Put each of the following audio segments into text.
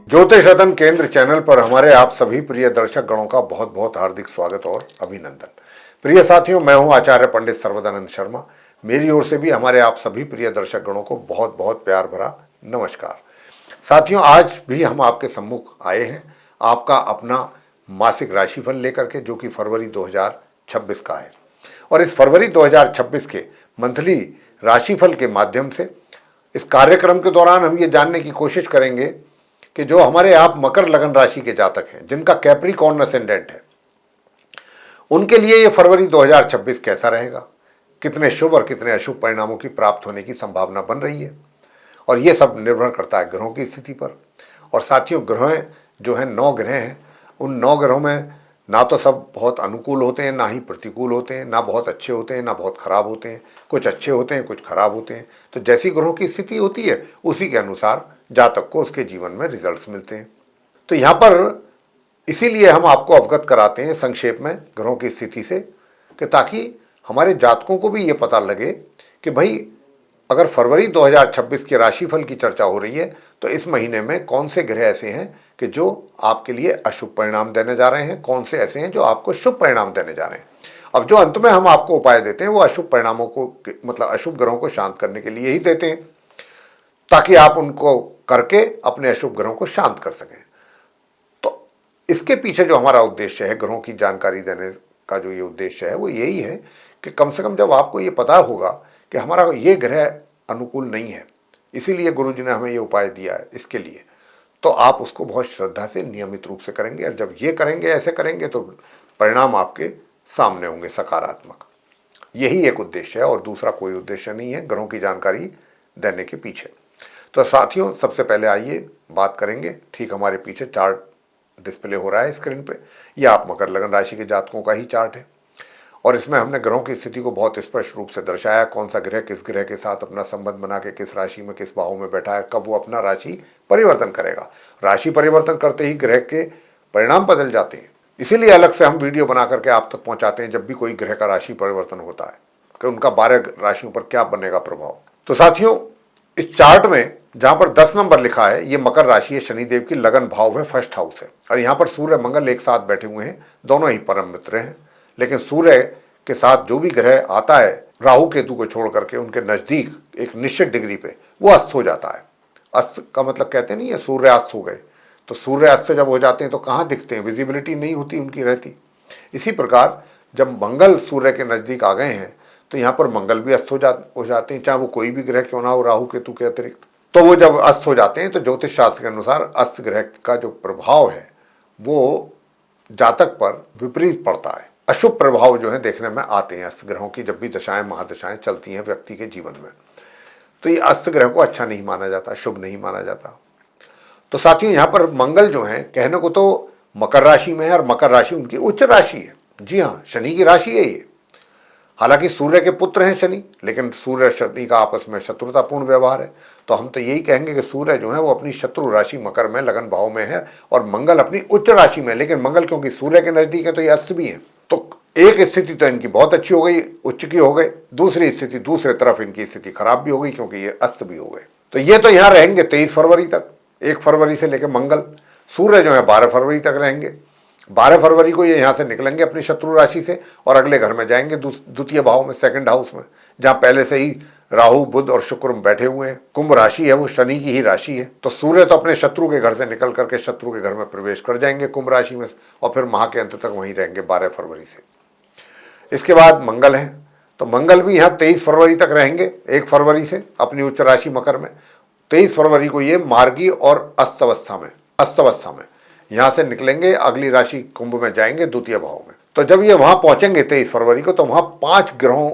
ज्योतिष रतन केंद्र चैनल पर हमारे आप सभी प्रिय दर्शक गणों का बहुत बहुत हार्दिक स्वागत और अभिनंदन। प्रिय साथियों, मैं हूं आचार्य पंडित सर्वदानंद शर्मा। मेरी ओर से भी हमारे आप सभी प्रिय दर्शक गणों को बहुत बहुत प्यार भरा नमस्कार। साथियों, आज भी हम आपके सम्मुख आए हैं आपका अपना मासिक राशिफल लेकर के, जो कि फरवरी 2026 का है। और इस फरवरी 2026 के मंथली राशिफल के माध्यम से इस कार्यक्रम के दौरान हम ये जानने की कोशिश करेंगे कि जो हमारे आप मकर लगन राशि के जातक हैं, जिनका कैप्रिकॉर्न असेंडेंट है, उनके लिए ये फरवरी 2026 कैसा रहेगा, कितने शुभ और कितने अशुभ परिणामों की प्राप्त होने की संभावना बन रही है। और ये सब निर्भर करता है ग्रहों की स्थिति पर। और साथियों, ग्रह जो हैं 9 ग्रह हैं, उन 9 ग्रहों में ना तो सब बहुत अनुकूल होते हैं, ना ही प्रतिकूल होते हैं, ना बहुत अच्छे होते हैं, ना बहुत खराब होते हैं। कुछ अच्छे होते हैं, कुछ खराब होते हैं। तो जैसी ग्रहों की स्थिति होती है उसी के अनुसार जातक को उसके जीवन में रिजल्ट्स मिलते हैं। तो यहाँ पर इसीलिए हम आपको अवगत कराते हैं संक्षेप में ग्रहों की स्थिति से, कि ताकि हमारे जातकों को भी ये पता लगे कि भाई, अगर फरवरी 2026 के राशिफल की चर्चा हो रही है तो इस महीने में कौन से ग्रह ऐसे हैं कि जो आपके लिए अशुभ परिणाम देने जा रहे हैं, कौन से ऐसे हैं जो आपको शुभ परिणाम देने जा रहे हैं। अब जो अंत में हम आपको उपाय देते हैं वो अशुभ परिणामों को, मतलब अशुभ ग्रहों को शांत करने के लिए ही देते हैं, ताकि आप उनको करके अपने अशुभ ग्रहों को शांत कर सकें। तो इसके पीछे जो हमारा उद्देश्य है, ग्रहों की जानकारी देने का जो ये उद्देश्य है, वो यही है कि कम से कम जब आपको ये पता होगा कि हमारा ये ग्रह अनुकूल नहीं है, इसीलिए गुरुजी ने हमें ये उपाय दिया है इसके लिए, तो आप उसको बहुत श्रद्धा से नियमित रूप से करेंगे। और जब ये करेंगे, ऐसे करेंगे, तो परिणाम आपके सामने होंगे सकारात्मक। यही एक उद्देश्य है और दूसरा कोई उद्देश्य नहीं है ग्रहों की जानकारी देने के पीछे। तो साथियों, सबसे पहले आइए बात करेंगे। ठीक हमारे पीछे चार्ट डिस्प्ले हो रहा है स्क्रीन पे, यह आप मकर लगन राशि के जातकों का ही चार्ट है। और इसमें हमने ग्रहों की स्थिति को बहुत स्पष्ट रूप से दर्शाया, कौन सा ग्रह किस ग्रह के साथ अपना संबंध बना के किस राशि में किस भाव में बैठा है, कब वो अपना राशि परिवर्तन करेगा। राशि परिवर्तन करते ही ग्रह के परिणाम बदल जाते हैं, इसीलिए अलग से हम वीडियो बना करके आप तक पहुंचाते हैं जब भी कोई ग्रह का राशि परिवर्तन होता है, कि उनका 12 राशियों पर क्या बनेगा प्रभाव। तो साथियों, इस चार्ट में जहां पर 10 नंबर लिखा है, ये मकर राशि है, शनिदेव की लगन भाव है, फर्स्ट हाउस है। और यहाँ पर सूर्य मंगल एक साथ बैठे हुए हैं, दोनों ही परम मित्र हैं। लेकिन सूर्य के साथ जो भी ग्रह आता है, राहु केतु को छोड़ करके उनके नजदीक एक निश्चित डिग्री पे वो अस्त हो जाता है। अस्त का मतलब कहते नहीं है सूर्य अस्त हो गए, तो सूर्य अस्त जब हो जाते हैं तो कहाँ दिखते हैं, विजिबिलिटी नहीं होती उनकी रहती। इसी प्रकार जब मंगल सूर्य के नजदीक आ गए हैं तो यहाँ पर मंगल भी अस्त हो जाते हैं, चाहे वो कोई भी ग्रह क्यों ना हो राहु केतु के अतिरिक्त। तो वो जब अस्त हो जाते हैं तो ज्योतिष शास्त्र के अनुसार अस्त ग्रह का जो प्रभाव है वो जातक पर विपरीत पड़ता है। अशुभ प्रभाव जो है देखने में आते हैं अस्त ग्रहों की, जब भी दशाएं महादशाएं चलती हैं व्यक्ति के जीवन में, तो ये अस्त ग्रह को अच्छा नहीं माना जाता, शुभ नहीं माना जाता। तो साथियों, यहाँ पर मंगल जो है, कहने को तो मकर राशि में है और मकर राशि उनकी उच्च राशि है। जी हाँ, शनि की राशि है ये। हालांकि सूर्य के पुत्र हैं शनि, लेकिन सूर्य शनि का आपस में शत्रुतापूर्ण व्यवहार है। तो हम तो यही कहेंगे कि सूर्य जो है वो अपनी शत्रु राशि मकर में लगन भाव में है और मंगल अपनी उच्च राशि में। लेकिन मंगल क्योंकि सूर्य के नजदीक है तो ये अस्त भी है। तो एक स्थिति तो इनकी बहुत अच्छी हो गई, उच्च की हो गई, दूसरी स्थिति दूसरे तरफ इनकी स्थिति खराब भी हो गई क्योंकि ये अस्त भी हो गए। तो ये तो यहाँ रहेंगे 23 फरवरी तक, 1 फरवरी से लेकर मंगल। सूर्य जो है 12 फरवरी तक रहेंगे। 12 फरवरी को ये यहाँ से निकलेंगे अपनी शत्रु राशि से और अगले घर में जाएंगे, द्वितीय भाव में, सेकंड हाउस में, जहाँ पहले से ही राहु बुध और शुक्र बैठे हुए हैं। कुंभ राशि है, वो शनि की ही राशि है। तो सूर्य तो अपने शत्रु के घर से निकल करके शत्रु के घर में प्रवेश कर जाएंगे कुंभ राशि में, और फिर माह के अंत तक वहीं रहेंगे 12 फरवरी से। इसके बाद मंगल है, तो मंगल भी यहाँ 23 फरवरी तक रहेंगे, 1 फरवरी से अपनी उच्च राशि मकर में। 23 फरवरी को ये मार्गी और अस्तवस्था में यहाँ से निकलेंगे, अगली राशि कुंभ में जाएंगे, द्वितीय भाव में। तो जब ये वहां पहुंचेंगे 23 फरवरी को, तो वहां 5 ग्रहों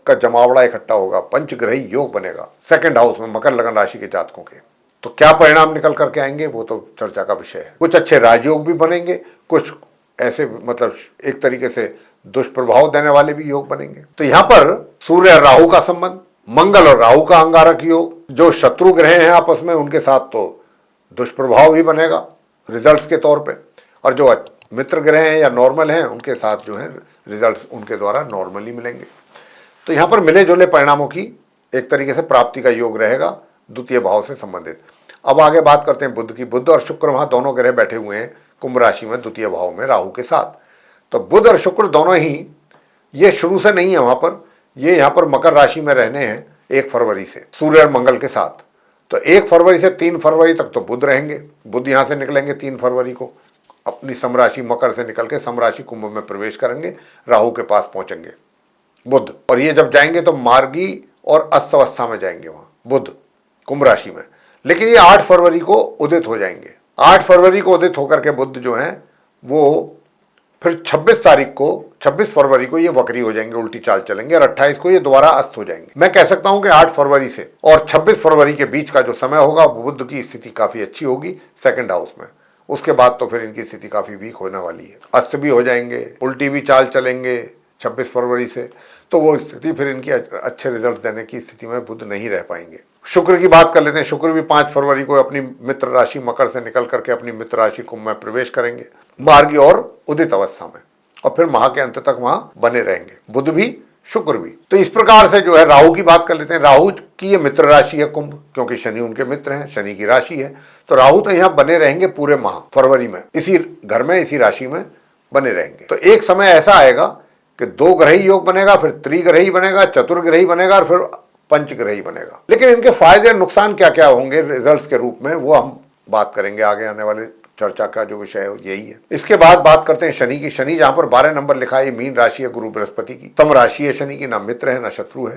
का जमावड़ा इकट्ठा होगा, पंचग्रही योग बनेगा सेकंड हाउस में मकर लगन राशि के जातकों के। तो क्या परिणाम निकल करके आएंगे वो तो चर्चा का विषय है। कुछ अच्छे राजयोग भी बनेंगे, कुछ ऐसे मतलब एक तरीके से दुष्प्रभाव देने वाले भी योग बनेंगे। तो यहाँ पर सूर्य और राहु का संबंध, मंगल और राहु का अंगारक योग, जो शत्रु ग्रह हैं आपस में उनके साथ तो दुष्प्रभाव ही बनेगा रिजल्ट्स के तौर पे, और जो मित्र ग्रह हैं या नॉर्मल हैं उनके साथ जो है रिजल्ट्स उनके द्वारा नॉर्मली मिलेंगे। तो यहाँ पर मिले जुले परिणामों की एक तरीके से प्राप्ति का योग रहेगा द्वितीय भाव से संबंधित। अब आगे बात करते हैं बुध की। बुध और शुक्र वहां दोनों ग्रह बैठे हुए हैं कुंभ राशि में द्वितीय भाव में राहु के साथ। तो बुध और शुक्र दोनों ही, ये शुरू से नहीं है वहां पर, ये यहां पर मकर राशि में रहने हैं 1 फरवरी से सूर्य और मंगल के साथ। तो 1 फरवरी से 3 फरवरी तक तो बुध रहेंगे। बुध यहां से निकलेंगे 3 फरवरी को, अपनी समराशि मकर से निकल के समराशि कुंभ में प्रवेश करेंगे, राहु के पास पहुंचेंगे बुध। और ये जब जाएंगे तो मार्गी और अस्त अवस्था में जाएंगे वहां बुध कुंभ राशि में। लेकिन ये 8 फरवरी को उदित हो जाएंगे। 8 फरवरी को उदित होकर के बुध जो हैं वो फिर 26 फरवरी को ये वक्री हो जाएंगे, उल्टी चाल चलेंगे, और 28 को ये दोबारा अस्त हो जाएंगे। मैं कह सकता हूं कि 8 फरवरी से और 26 फरवरी के बीच का जो समय होगा वो बुध की स्थिति काफी अच्छी होगी सेकंड हाउस में। उसके बाद तो फिर इनकी स्थिति काफी वीक होने वाली है, अस्त भी हो जाएंगे, उल्टी भी चाल चलेंगे 26 फरवरी से। तो वो स्थिति फिर इनकी अच्छे रिजल्ट देने की स्थिति में बुध नहीं रह पाएंगे। शुक्र की बात कर लेते हैं। शुक्र भी 5 फरवरी को अपनी मित्र राशि मकर से निकल करके अपनी मित्र राशि कुंभ में प्रवेश करेंगे मार्गी और उदित अवस्था में, और फिर माह के अंत तक वहां बने रहेंगे बुध भी शुक्र भी। तो इस प्रकार से जो है राहु की बात कर लेते हैं। राहु की ये मित्र राशि है कुंभ, क्योंकि शनि उनके मित्र हैं, शनि की राशि है। तो राहु तो यहाँ बने रहेंगे पूरे माह फरवरी में, इसी घर में इसी राशि में बने रहेंगे। तो एक समय ऐसा आएगा कि 2 ग्रही योग बनेगा, फिर त्रिग्रही बनेगा, चतुर्ग्रही बनेगा, और फिर पंचग्रही बनेगा। लेकिन इनके फायदे और नुकसान क्या क्या होंगे रिजल्ट्स के रूप में, वो हम बात करेंगे आगे आने वाले चर्चा का जो विषय है यही है। इसके बाद बात करते हैं शनि की। शनि जहां पर 12 नंबर लिखा है, मीन राशि है गुरु बृहस्पति की, सम राशि है शनि की, ना मित्र है ना शत्रु है,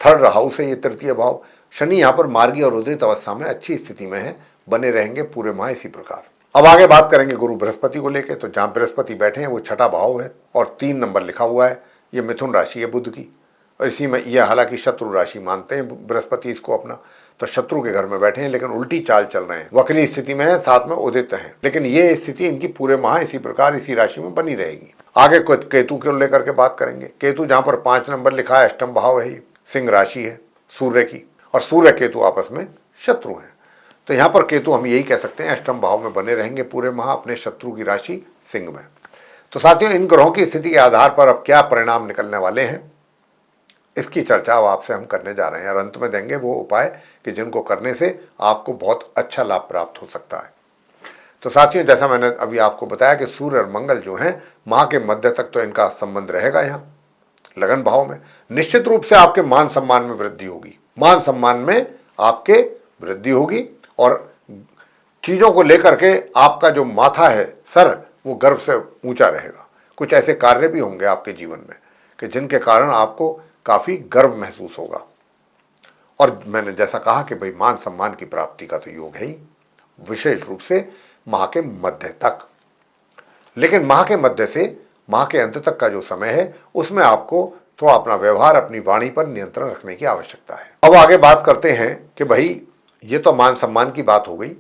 थर्ड हाउस है ये तृतीय भाव। शनि यहाँ पर मार्गी और उदित अवस्था में अच्छी स्थिति में है, बने रहेंगे पूरे माह इसी प्रकार। अब आगे बात करेंगे गुरु बृहस्पति को लेकर। तो जहां बृहस्पति बैठे हैं वो छठा भाव है और 3 नंबर लिखा हुआ है, ये मिथुन राशि है बुध की, और इसी में यह हालांकि शत्रु राशि मानते हैं बृहस्पति इसको अपना, तो शत्रु के घर में बैठे हैं, लेकिन उल्टी चाल चल रहे हैं, वक्री स्थिति में है, साथ में उदित हैं। लेकिन ये स्थिति इनकी पूरे माह इसी प्रकार इसी राशि में बनी रहेगी। आगे केतु को लेकर के बात करेंगे। केतु जहां पर 5 नंबर लिखा है, अष्टम भाव है, सिंह राशि है सूर्य की, और सूर्य केतु आपस में शत्रु हैं। तो यहाँ पर केतु हम यही कह सकते हैं अष्टम भाव में बने रहेंगे पूरे माह अपने शत्रु की राशि सिंह में। तो साथियों, इन ग्रहों की स्थिति के आधार पर अब क्या परिणाम निकलने वाले हैं इसकी चर्चा अब आपसे हम करने जा रहे हैं, और अंत में देंगे वो उपाय कि जिनको करने से आपको बहुत अच्छा लाभ प्राप्त हो सकता है। तो साथियों, जैसा मैंने अभी आपको बताया कि सूर्य और मंगल जो हैं माह के मध्य तक तो इनका संबंध रहेगा यहाँ लगन भाव में। निश्चित रूप से आपके मान सम्मान में वृद्धि होगी, मान सम्मान में आपके वृद्धि होगी, और चीज़ों को लेकर के आपका जो माथा है, सर, वो गर्व से ऊंचा रहेगा। कुछ ऐसे कार्य भी होंगे आपके जीवन में कि जिनके कारण आपको काफ़ी गर्व महसूस होगा। और मैंने जैसा कहा कि भाई मान सम्मान की प्राप्ति का तो योग है ही, विशेष रूप से माह के मध्य तक। लेकिन माह के मध्य से माह के अंत तक का जो समय है उसमें आपको थोड़ा अपना व्यवहार, अपनी वाणी पर नियंत्रण रखने की आवश्यकता है। अब आगे बात करते हैं कि भाई ये तो मान सम्मान की बात हो गई,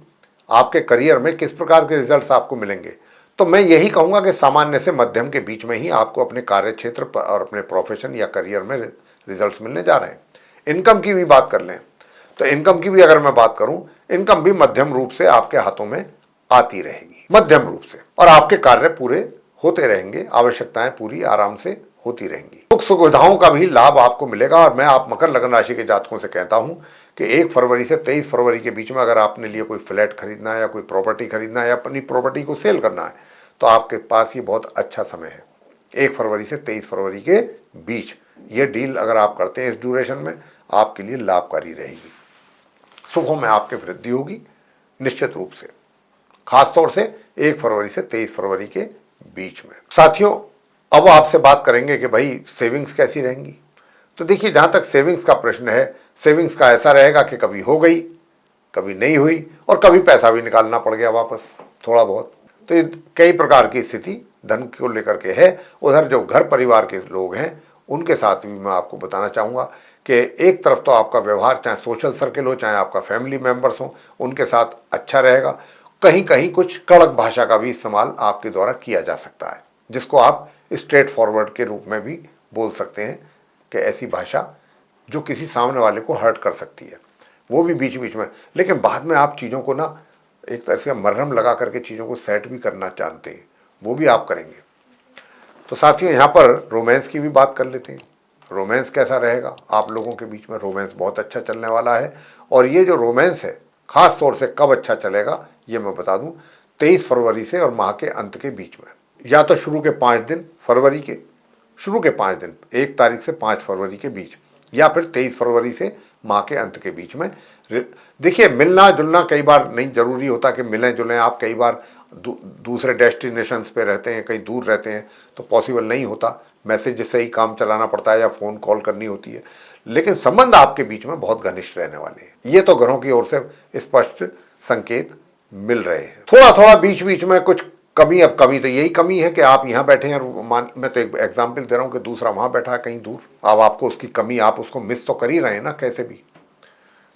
आपके करियर में किस प्रकार के रिजल्ट्स आपको मिलेंगे। तो मैं यही कहूँगा कि सामान्य से मध्यम के बीच में ही आपको अपने कार्य क्षेत्र और अपने प्रोफेशन या करियर में रिजल्ट्स मिलने जा रहे हैं। इनकम की भी बात कर लें तो इनकम की भी अगर मैं बात करूं, इनकम भी मध्यम रूप से आपके हाथों में आती रहेगी, मध्यम रूप से, और आपके कार्य पूरे होते रहेंगे, आवश्यकताएं पूरी आराम से होती रहेंगी। सुख सुविधाओं का भी लाभ आपको मिलेगा। और मैं आप मकर लगन राशि के जातकों से कहता हूं कि 1 फरवरी से 23 फरवरी के बीच में अगर आपने लिए कोई फ्लैट खरीदना है या कोई प्रॉपर्टी खरीदना है या अपनी प्रॉपर्टी को सेल करना है तो आपके पास ये बहुत अच्छा समय है। 1 फरवरी से 23 फरवरी के बीच ये डील अगर आप करते हैं इस ड्यूरेशन में, आपके लिए लाभकारी रहेगी। सुखों में आपके वृद्धि होगी निश्चित रूप से, खासतौर से 1 फरवरी से 23 फरवरी के बीच में। साथियों, अब आपसे बात करेंगे कि भाई सेविंग्स कैसी रहेंगी। तो देखिए, जहाँ तक सेविंग्स का प्रश्न है, सेविंग्स का ऐसा रहेगा कि कभी हो गई, कभी नहीं हुई, और कभी पैसा भी निकालना पड़ गया वापस थोड़ा बहुत। तो ये कई प्रकार की स्थिति धन को लेकर के है। उधर जो घर परिवार के लोग हैं उनके साथ भी मैं आपको बताना चाहूँगा कि एक तरफ तो आपका व्यवहार, चाहे सोशल सर्किल हो चाहे आपका फैमिली मेम्बर्स हो, उनके साथ अच्छा रहेगा। कहीं कहीं कुछ कड़क भाषा का भी इस्तेमाल आपके द्वारा किया जा सकता है, जिसको आप स्ट्रेट फॉरवर्ड के रूप में भी बोल सकते हैं कि ऐसी भाषा जो किसी सामने वाले को हर्ट कर सकती है, वो भी बीच बीच में। लेकिन बाद में आप चीज़ों को ना एक तरह से मरहम लगा करके चीज़ों को सेट भी करना चाहते हैं, वो भी आप करेंगे। तो साथियों, यहाँ पर रोमांस की भी बात कर लेते हैं। रोमांस कैसा रहेगा आप लोगों के बीच में? रोमांस बहुत अच्छा चलने वाला है, और ये जो रोमांस है खास तौर से कब अच्छा चलेगा ये मैं बता दूं, 23 फरवरी से और माह के अंत के बीच में, या तो शुरू के 5 दिन फरवरी के, शुरू के 5 दिन 1 तारीख से 5 फरवरी के बीच, या फिर 23 फरवरी से माह के अंत के बीच में। देखिए, मिलना जुलना कई बार नहीं जरूरी होता कि मिलें जुलें, आप कई बार दूसरे डेस्टिनेशंस पे रहते हैं, कहीं दूर रहते हैं, तो पॉसिबल नहीं होता, मैसेज से ही काम चलाना पड़ता है या फ़ोन कॉल करनी होती है, लेकिन संबंध आपके बीच में बहुत घनिष्ठ रहने वाले हैं। ये तो ग्रहों की ओर से स्पष्ट संकेत मिल रहे हैं। थोड़ा थोड़ा बीच बीच में कुछ कमी, अब कमी तो यही कमी है कि आप यहाँ बैठे हैं, मैं तो एक एग्जाम्पल दे रहा हूँ कि दूसरा वहाँ बैठा है कहीं दूर, अब आपको उसकी कमी, आप उसको मिस तो कर ही रहे हैं ना कैसे भी,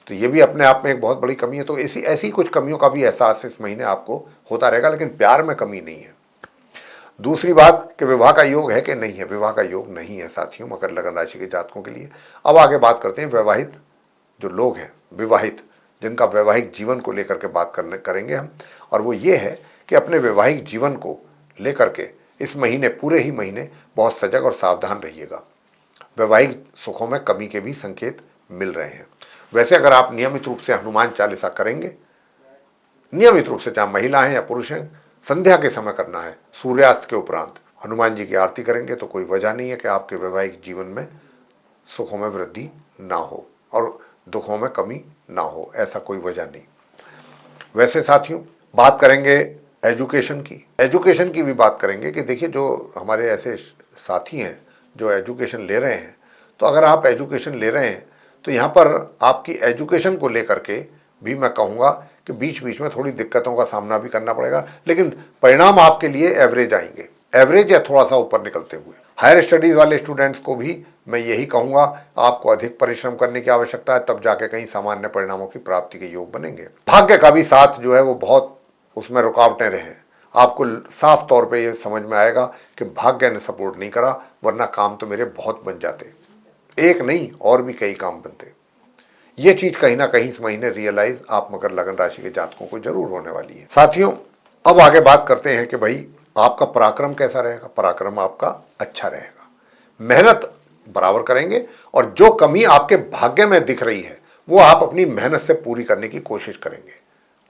तो ये भी अपने आप में एक बहुत बड़ी कमी है। तो ऐसी कुछ कमियों का भी एहसास इस महीने आपको होता रहेगा, लेकिन प्यार में कमी नहीं है। दूसरी बात कि विवाह का योग है कि नहीं है, विवाह का योग नहीं है साथियों मकर लगन राशि के जातकों के लिए। अब आगे बात करते हैं वैवाहिक जो लोग हैं, विवाहित, जिनका वैवाहिक जीवन को लेकर के बात करेंगे हम, और वो ये है कि अपने वैवाहिक जीवन को लेकर के इस महीने, पूरे ही महीने बहुत सजग और सावधान रहिएगा। वैवाहिक सुखों में कमी के भी संकेत मिल रहे हैं। वैसे अगर आप नियमित रूप से हनुमान चालीसा करेंगे, नियमित रूप से, चाहे महिला हैं या पुरुष हैं, संध्या के समय करना है, सूर्यास्त के उपरांत हनुमान जी की आरती करेंगे तो कोई वजह नहीं है कि आपके वैवाहिक जीवन में सुखों में वृद्धि ना हो और दुखों में कमी ना हो, ऐसा कोई वजह नहीं। वैसे साथियों बात करेंगे एजुकेशन की भी बात करेंगे कि देखिए, जो हमारे ऐसे साथी हैं जो एजुकेशन ले रहे हैं, तो अगर आप एजुकेशन ले रहे हैं तो यहाँ पर आपकी एजुकेशन को लेकर के भी मैं कहूँगा कि बीच बीच में थोड़ी दिक्कतों का सामना भी करना पड़ेगा, लेकिन परिणाम आपके लिए एवरेज आएंगे, एवरेज या थोड़ा सा ऊपर निकलते हुए। हायर स्टडीज़ वाले स्टूडेंट्स को भी मैं यही कहूँगा, आपको अधिक परिश्रम करने की आवश्यकता है, तब जाके कहीं सामान्य परिणामों की प्राप्ति के योग बनेंगे। भाग्य का भी साथ जो है वो बहुत, उसमें रुकावटें रहे, आपको साफ तौर पे ये समझ में आएगा कि भाग्य ने सपोर्ट नहीं करा, वरना काम तो मेरे बहुत बन जाते, एक नहीं और भी कई काम बनते। ये चीज कहीं ना कहीं इस महीने रियलाइज आप मकर लगन राशि के जातकों को जरूर होने वाली है। साथियों अब आगे बात करते हैं कि भाई आपका पराक्रम कैसा रहेगा। पराक्रम आपका अच्छा रहेगा, मेहनत बराबर करेंगे, और जो कमी आपके भाग्य में दिख रही है वो आप अपनी मेहनत से पूरी करने की कोशिश करेंगे,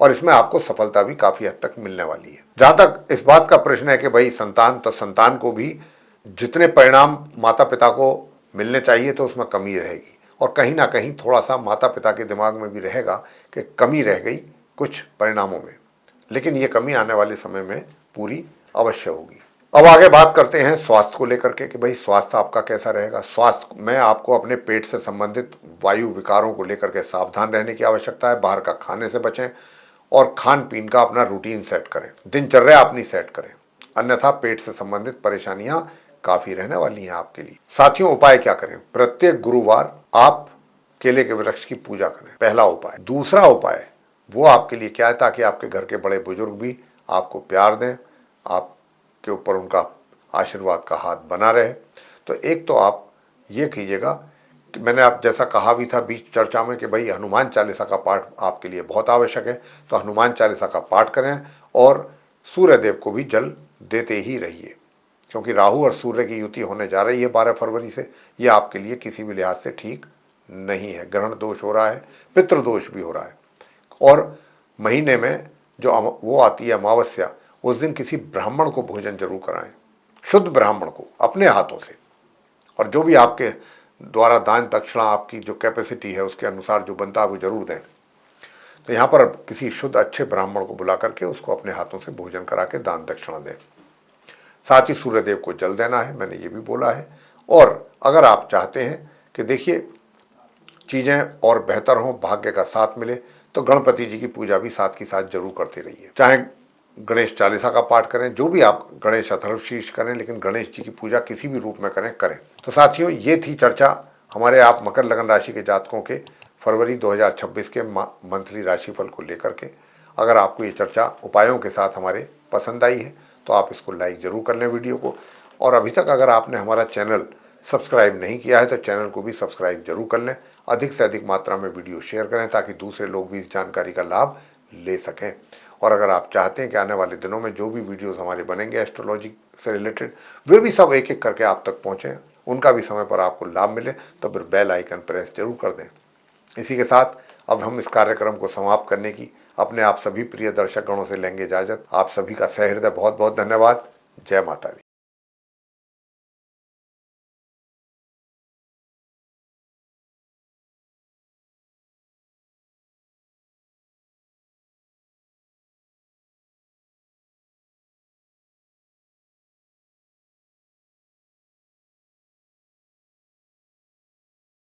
और इसमें आपको सफलता भी काफी हद तक मिलने वाली है। जहां तक इस बात का प्रश्न है कि भाई संतान, तो संतान को भी जितने परिणाम माता पिता को मिलने चाहिए तो उसमें कमी रहेगी, और कहीं ना कहीं थोड़ा सा माता पिता के दिमाग में भी रहेगा कि कमी रह गई कुछ परिणामों में, लेकिन ये कमी आने वाले समय में पूरी अवश्य होगी। अब आगे बात करते हैं स्वास्थ्य को लेकर के कि भाई स्वास्थ्य आपका कैसा रहेगा। स्वास्थ्य में आपको अपने पेट से संबंधित वायु विकारों को लेकर के सावधान रहने की आवश्यकता है। बाहर का खाने से बचें और खान पीन का अपना रूटीन सेट करें, दिनचर्या अपनी सेट करें, अन्यथा पेट से संबंधित परेशानियां काफी रहने वाली हैं आपके लिए। साथियों उपाय क्या करें, प्रत्येक गुरुवार आप केले के वृक्ष की पूजा करें, पहला उपाय। दूसरा उपाय वो आपके लिए क्या है, ताकि आपके घर के बड़े बुजुर्ग भी आपको प्यार दें, आपके ऊपर उनका आशीर्वाद का हाथ बना रहे। तो एक तो आप ये कीजिएगा कि मैंने आप जैसा कहा भी था बीच चर्चा में कि भाई हनुमान चालीसा का पाठ आपके लिए बहुत आवश्यक है, तो हनुमान चालीसा का पाठ करें और सूर्य देव को भी जल देते ही रहिए, क्योंकि राहु और सूर्य की युति होने जा रही है 12 फरवरी से। ये आपके लिए किसी भी लिहाज से ठीक नहीं है, ग्रहण दोष हो रहा है, पितृदोष भी हो रहा है, और महीने में जो वो आती है अमावस्या, उस दिन किसी ब्राह्मण को भोजन जरूर कराएं, शुद्ध ब्राह्मण को अपने हाथों से, और जो भी आपके द्वारा दान दक्षिणा आपकी जो कैपेसिटी है उसके अनुसार जो बनता है वो जरूर दें। तो यहाँ पर किसी शुद्ध अच्छे ब्राह्मण को बुला करके उसको अपने हाथों से भोजन करा के दान दक्षिणा दें। साथ ही सूर्यदेव को जल देना है, मैंने ये भी बोला है। और अगर आप चाहते हैं कि देखिए चीज़ें और बेहतर हों, भाग्य का साथ मिले, तो गणपति जी की पूजा भी साथ की साथ जरूर करते रहिए। चाहे गणेश चालीसा का पाठ करें, जो भी आप, गणेश अथर्वशीर्ष करें, लेकिन गणेश जी की पूजा किसी भी रूप में करें। तो साथियों ये थी चर्चा हमारे आप मकर लगन राशि के जातकों के फरवरी 2026 के मंथली राशिफल को लेकर के। अगर आपको ये चर्चा उपायों के साथ हमारे पसंद आई है तो आप इसको लाइक ज़रूर कर लें वीडियो को, और अभी तक अगर आपने हमारा चैनल सब्सक्राइब नहीं किया है तो चैनल को भी सब्सक्राइब जरूर कर लें। अधिक से अधिक मात्रा में वीडियो शेयर करें ताकि दूसरे लोग भी इस जानकारी का लाभ ले सकें। और अगर आप चाहते हैं कि आने वाले दिनों में जो भी वीडियोस हमारे बनेंगे एस्ट्रोलॉजी से रिलेटेड, वे भी सब एक एक करके आप तक पहुँचें, उनका भी समय पर आपको लाभ मिले, तो फिर बेल आइकन प्रेस जरूर कर दें। इसी के साथ अब हम इस कार्यक्रम को समाप्त करने की अपने आप सभी प्रिय दर्शक गणों से लेंगे इजाजत। आप सभी का सहृदय बहुत बहुत धन्यवाद। जय माता दी।